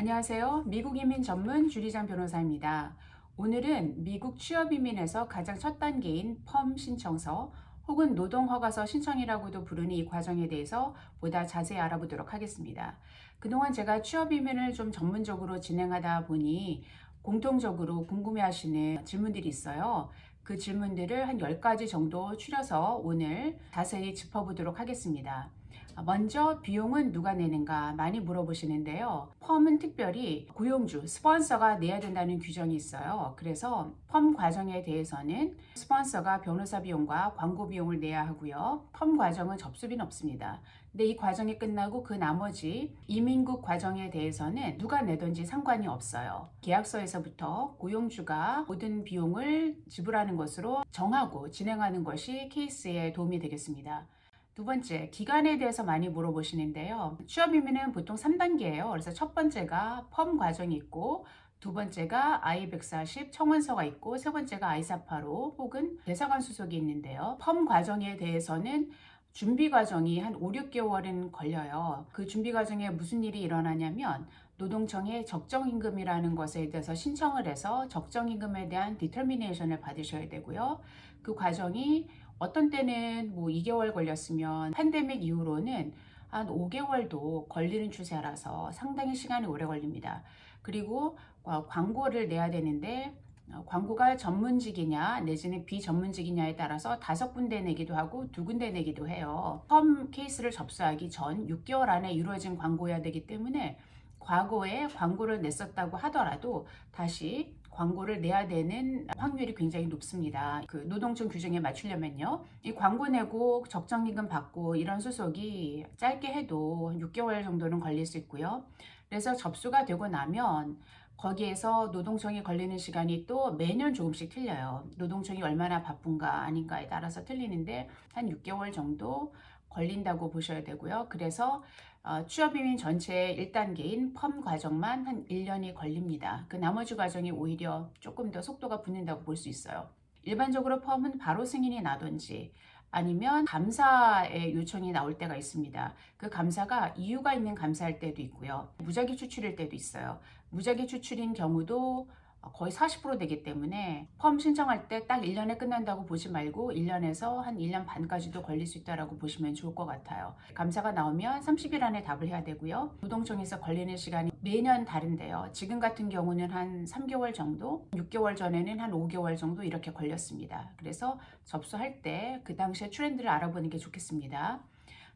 안녕하세요. 미국 이민 전문 주리장 변호사입니다. 오늘은 미국 취업 이민에서 가장 첫 단계인 펌 신청서 혹은 노동허가서 신청이라고도 부르는 이 과정에 대해서 보다 자세히 알아보도록 하겠습니다. 그동안 제가 취업 이민을 좀 전문적으로 진행하다 보니 공통적으로 궁금해하시는 질문들이 있어요. 그 질문들을 한 10가지 정도 추려서 오늘 자세히 짚어보도록 하겠습니다. 먼저 비용은 누가 내는가 많이 물어보시는데요. 펌은 특별히 고용주, 스폰서가 내야 된다는 규정이 있어요. 그래서 펌 과정에 대해서는 스폰서가 변호사 비용과 광고 비용을 내야 하고요. 펌 과정은 접수비는 없습니다. 근데 이 과정이 끝나고 그 나머지 이민국 과정에 대해서는 누가 내든지 상관이 없어요. 계약서에서부터 고용주가 모든 비용을 지불하는 것으로 정하고 진행하는 것이 케이스에 도움이 되겠습니다. 두 번째, 기간에 대해서 많이 물어보시는데요. 취업 이민은 보통 3단계예요. 그래서 첫 번째가 펌 과정이 있고, 두 번째가 I-140 청원서가 있고, 세 번째가 I-485 혹은 대사관 수속이 있는데요. 펌 과정에 대해서는 준비 과정이 한 5, 6개월은 걸려요. 그 준비 과정에 무슨 일이 일어나냐면 노동청에 적정임금이라는 것에 대해서 신청을 해서 적정임금에 대한 디터미네이션을 받으셔야 되고요. 그 과정이 어떤 때는 뭐 2개월 걸렸으면 팬데믹 이후로는 한 5개월도 걸리는 추세라서 상당히 시간이 오래 걸립니다. 그리고 광고를 내야 되는데 광고가 전문직이냐 내지는 비전문직이냐에 따라서 5군데 내기도 하고 2군데 내기도 해요. 펌 케이스를 접수하기 전 6개월 안에 이루어진 광고여야 되기 때문에 과거에 광고를 냈었다고 하더라도 다시 광고를 내야 되는 확률이 굉장히 높습니다. 그 노동청 규정에 맞추려면요. 이 광고 내고 적정임금 받고 이런 수속이 짧게 해도 6개월 정도는 걸릴 수 있고요. 그래서 접수가 되고 나면 거기에서 노동청이 걸리는 시간이 또 매년 조금씩 틀려요. 노동청이 얼마나 바쁜가 아닌가에 따라서 틀리는데 한 6개월 정도 걸린다고 보셔야 되고요. 그래서 취업 이민 전체의 1단계인 펌 과정만 한 1년이 걸립니다. 그 나머지 과정이 오히려 조금 더 속도가 붙는다고 볼 수 있어요. 일반적으로 펌은 바로 승인이 나든지 아니면 감사의 요청이 나올 때가 있습니다. 그 감사가 이유가 있는 감사일 때도 있고요. 무작위 추출일 때도 있어요. 무작위 추출인 경우도 거의 40% 되기 때문에 펌 신청할 때 딱 1년에 끝난다고 보지 말고 1년에서 한 1년 반까지도 걸릴 수 있다고 보시면 좋을 것 같아요. 감사가 나오면 30일 안에 답을 해야 되고요. 노동청에서 걸리는 시간이 매년 다른데요. 지금 같은 경우는 한 3개월 정도, 6개월 전에는 한 5개월 정도 이렇게 걸렸습니다. 그래서 접수할 때 그 당시에 트렌드를 알아보는 게 좋겠습니다.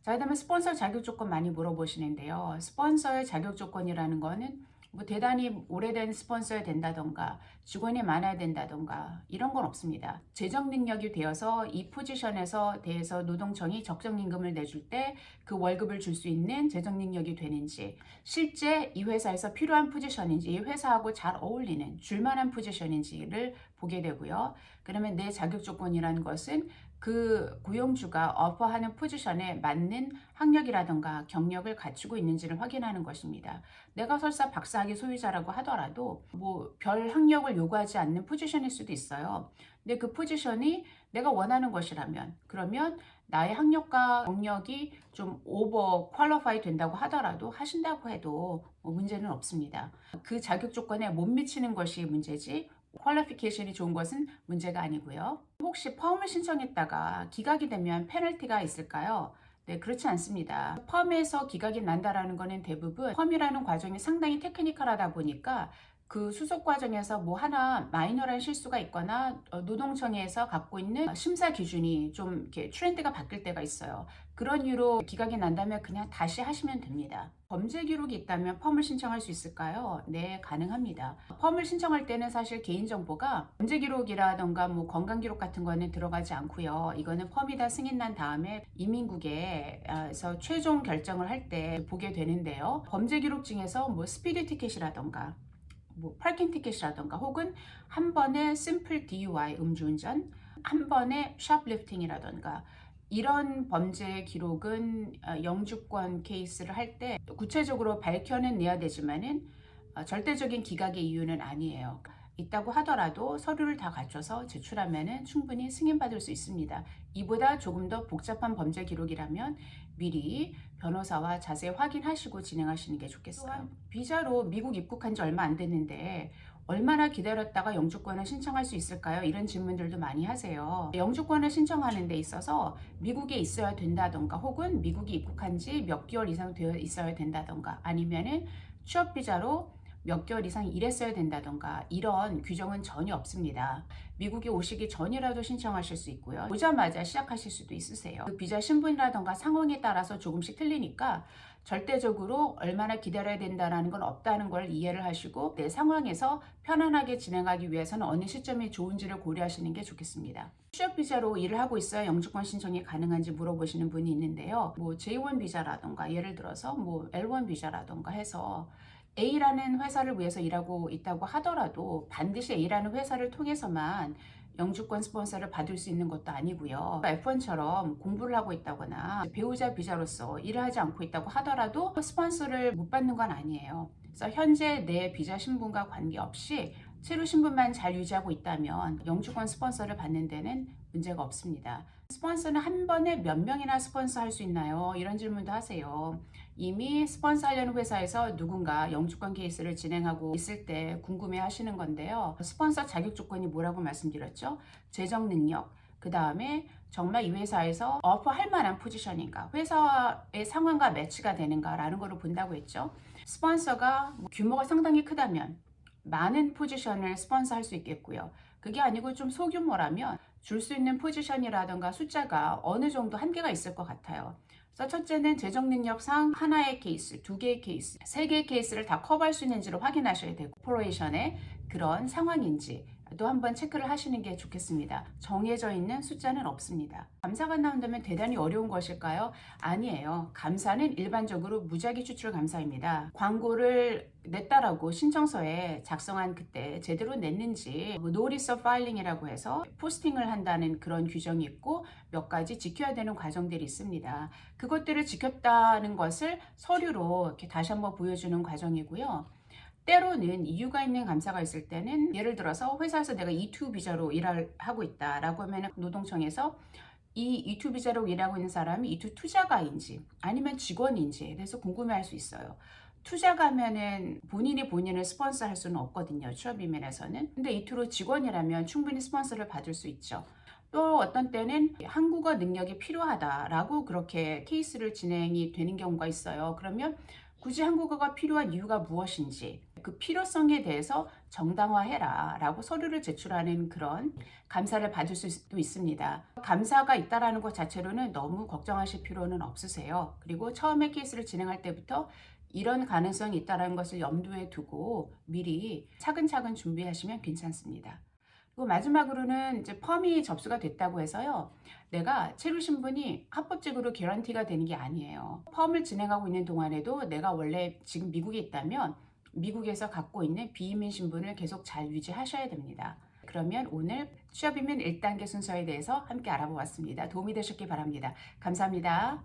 자, 그다음에 스폰서 자격 조건 많이 물어보시는데요. 스폰서의 자격 조건이라는 거는 뭐 대단히 오래된 스폰서야 된다던가 직원이 많아야 된다던가 이런 건 없습니다. 재정 능력이 되어서 이 포지션에서 대해서 노동청이 적정임금을 내줄 때 그 월급을 줄 수 있는 재정 능력이 되는지, 실제 이 회사에서 필요한 포지션인지, 이 회사하고 잘 어울리는 줄만한 포지션인지를 보게 되고요. 그러면 내 자격 조건이라는 것은 그 고용주가 어퍼하는 포지션에 맞는 학력이라든가 경력을 갖추고 있는지를 확인하는 것입니다. 내가 설사 박사학위 소유자라고 하더라도 뭐 별 학력을 요구하지 않는 포지션일 수도 있어요. 근데 그 포지션이 내가 원하는 것이라면, 그러면 나의 학력과 경력이 좀 오버 퀄리파이 된다고 하더라도 하신다고 해도 뭐 문제는 없습니다. 그 자격 조건에 못 미치는 것이 문제지 퀄리피케이션이 좋은 것은 문제가 아니고요. 혹시 펌을 신청했다가 기각이 되면 페널티가 있을까요? 네, 그렇지 않습니다. 펌에서 기각이 난다라는 거는 대부분 펌이라는 과정이 상당히 테크니컬하다 보니까 그 수속 과정에서 뭐 하나 마이너한 실수가 있거나 노동청에서 갖고 있는 심사 기준이 좀 이렇게 트렌드가 바뀔 때가 있어요. 그런 이유로 기각이 난다면 그냥 다시 하시면 됩니다. 범죄 기록이 있다면 펌을 신청할 수 있을까요? 네, 가능합니다. 펌을 신청할 때는 사실 개인정보가 범죄 기록이라던가 뭐 건강 기록 같은 거는 들어가지 않고요. 이거는 펌이 다 승인 난 다음에 이민국에서 최종 결정을 할 때 보게 되는데요. 범죄 기록 중에서 뭐 스피드 티켓이라던가 뭐 파킹 티켓이라던가 혹은 한 번의 심플 DUI 음주운전, 한 번의 샵리프팅이라던가 이런 범죄 기록은 영주권 케이스를 할 때 구체적으로 밝혀는 내야 되지만은 절대적인 기각의 이유는 아니에요. 있다고 하더라도 서류를 다 갖춰서 제출하면 충분히 승인받을 수 있습니다. 이보다 조금 더 복잡한 범죄 기록이라면 미리 변호사와 자세히 확인하시고 진행하시는 게 좋겠어요. 비자로 미국 입국한 지 얼마 안 됐는데 얼마나 기다렸다가 영주권을 신청할 수 있을까요? 이런 질문들도 많이 하세요. 영주권을 신청하는 데 있어서 미국에 있어야 된다던가 혹은 미국에 입국한 지 몇 개월 이상 되어 있어야 된다던가 아니면은 취업비자로 몇 개월 이상 일했어야 된다던가 이런 규정은 전혀 없습니다. 미국에 오시기 전이라도 신청하실 수 있고요. 오자마자 시작하실 수도 있으세요. 그 비자 신분이라던가 상황에 따라서 조금씩 틀리니까 절대적으로 얼마나 기다려야 된다는 건 없다는 걸 이해를 하시고 내 상황에서 편안하게 진행하기 위해서는 어느 시점이 좋은지를 고려하시는 게 좋겠습니다. 취업 비자로 일을 하고 있어야 영주권 신청이 가능한지 물어보시는 분이 있는데요. 뭐 J1 비자라던가 예를 들어서 뭐 L1 비자라던가 해서 A라는 회사를 위해서 일하고 있다고 하더라도 반드시 A라는 회사를 통해서만 영주권 스폰서를 받을 수 있는 것도 아니고요. F1처럼 공부를 하고 있다거나 배우자 비자로서 일을 하지 않고 있다고 하더라도 스폰서를 못 받는 건 아니에요. 그래서 현재 내 비자 신분과 관계없이 체류 신분만 잘 유지하고 있다면 영주권 스폰서를 받는 데는 문제가 없습니다. 스폰서는 한 번에 몇 명이나 스폰서 할 수 있나요? 이런 질문도 하세요. 이미 스폰서 하려는 회사에서 누군가 영주권 케이스를 진행하고 있을 때 궁금해 하시는 건데요. 스폰서 자격 조건이 뭐라고 말씀드렸죠? 재정 능력, 그 다음에 정말 이 회사에서 어퍼할 만한 포지션인가, 회사의 상황과 매치가 되는가라는 거를 본다고 했죠. 스폰서가 규모가 상당히 크다면 많은 포지션을 스폰서 할 수 있겠고요. 그게 아니고 좀 소규모라면 줄 수 있는 포지션이라던가 숫자가 어느 정도 한계가 있을 것 같아요. 그래서 첫째는 재정 능력상 하나의 케이스, 두 개의 케이스, 세 개의 케이스를 다 커버할 수 있는지를 확인하셔야 되고 코퍼레이션의 그런 상황인지 또 한번 체크를 하시는 게 좋겠습니다. 정해져 있는 숫자는 없습니다. 감사가 나온다면 대단히 어려운 것일까요? 아니에요. 감사는 일반적으로 무작위 추출 감사입니다. 광고를 냈다라고 신청서에 작성한 그때 제대로 냈는지 Notice of Filing이라고 해서 포스팅을 한다는 그런 규정이 있고 몇 가지 지켜야 되는 과정들이 있습니다. 그것들을 지켰다는 것을 서류로 이렇게 다시 한번 보여주는 과정이고요. 때로는 이유가 있는 감사가 있을 때는 예를 들어서 회사에서 내가 E2 비자로 일을 하고 있다라고 하면 노동청에서 이 E2 비자로 일하고 있는 사람이 E2 투자가인지 아니면 직원인지에 대해서 궁금해할 수 있어요. 투자가면은 본인을 스폰서 할 수는 없거든요. 취업이면에서는. 근데 E2로 직원이라면 충분히 스폰서를 받을 수 있죠. 또 어떤 때는 한국어 능력이 필요하다라고 그렇게 케이스를 진행이 되는 경우가 있어요. 그러면 굳이 한국어가 필요한 이유가 무엇인지 그 필요성에 대해서 정당화해라 라고 서류를 제출하는 그런 감사를 받을 수도 있습니다. 감사가 있다라는 것 자체로는 너무 걱정하실 필요는 없으세요. 그리고 처음에 케이스를 진행할 때부터 이런 가능성이 있다는 것을 염두에 두고 미리 차근차근 준비하시면 괜찮습니다. 그리고 마지막으로는 이제 펌이 접수가 됐다고 해서요. 내가 체류 신분이 합법적으로 개런티가 되는 게 아니에요. 펌을 진행하고 있는 동안에도 내가 원래 지금 미국에 있다면 미국에서 갖고 있는 비이민 신분을 계속 잘 유지하셔야 됩니다. 그러면 오늘 취업이민 1단계 순서에 대해서 함께 알아보았습니다. 도움이 되셨길 바랍니다. 감사합니다.